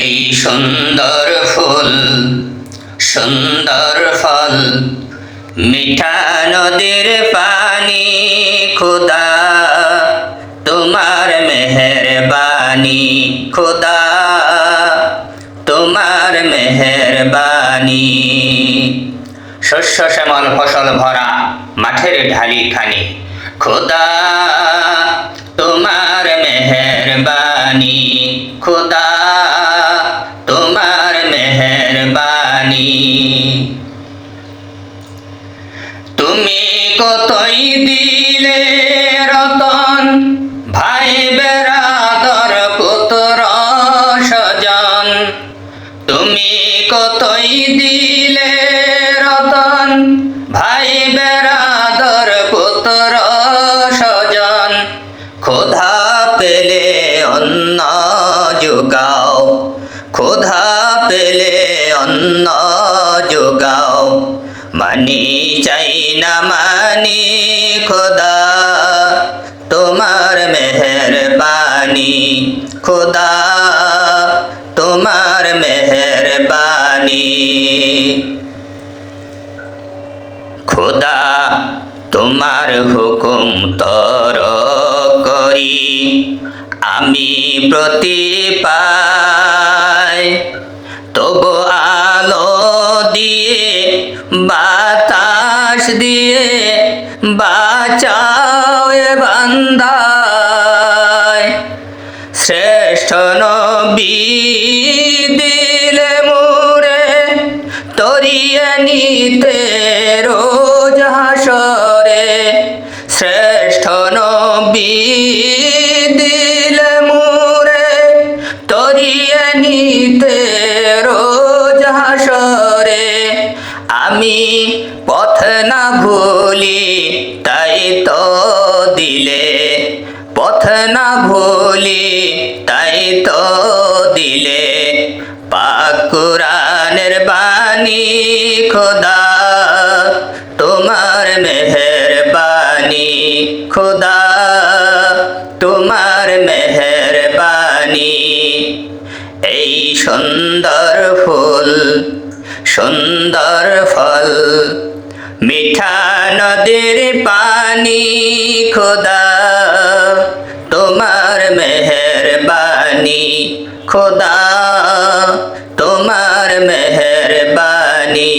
এই সুন্দর ফুল সুন্দর ফল মিঠা নদীর পানি খোদা তোমার মেহেরবানি খোদা তোমার মেহেরবানি শস্য শ্যামল ফসল ভরা মাঠের ঢালি খানি খোদা তোমার মেহেরবানি খোদা তোমার মেহেরবানি তুমি কতই দিলে রতন ভাই বেরাদর পুত্র স্বজন তুমি কতই দিলে রতন ভাই বেরাদর পুত্র স্বজন ক্ষুধা পেলে অন্ন যোগাও ক্ষুধা পেলে অন্ন যোগাও মানি চাই না মানি খোদা তোমার মেহেরবানি খোদা তোমার মেহেরবানি খোদা তোমার হুকুম তর করি আমি প্রতি পাই তবু আলো দিয়ে বাতাস দিয়ে বাঁচাও এ বান্দায় শ্রেষ্ঠ নবী দিলে মুরে তরিয়ে নিতে রোজ হাসরে শ্রেষ্ঠ নবী দিলে মুরে তরিয়ে নিতে রোজ হাসরে আমি পথ না ভুলি তাই তো দিলে পথ না ভুলি তাই তো দিলে পাক কুরআনের বাণী খোদা তোমার মেহেরবানি খোদা তোমার মেহেরবানি এই সুন্দর ফুল সুন্দর ফল মিঠা নদীর পানি খোদা তোমার মেহেরবানি খোদা তোমার মেহেরবানি।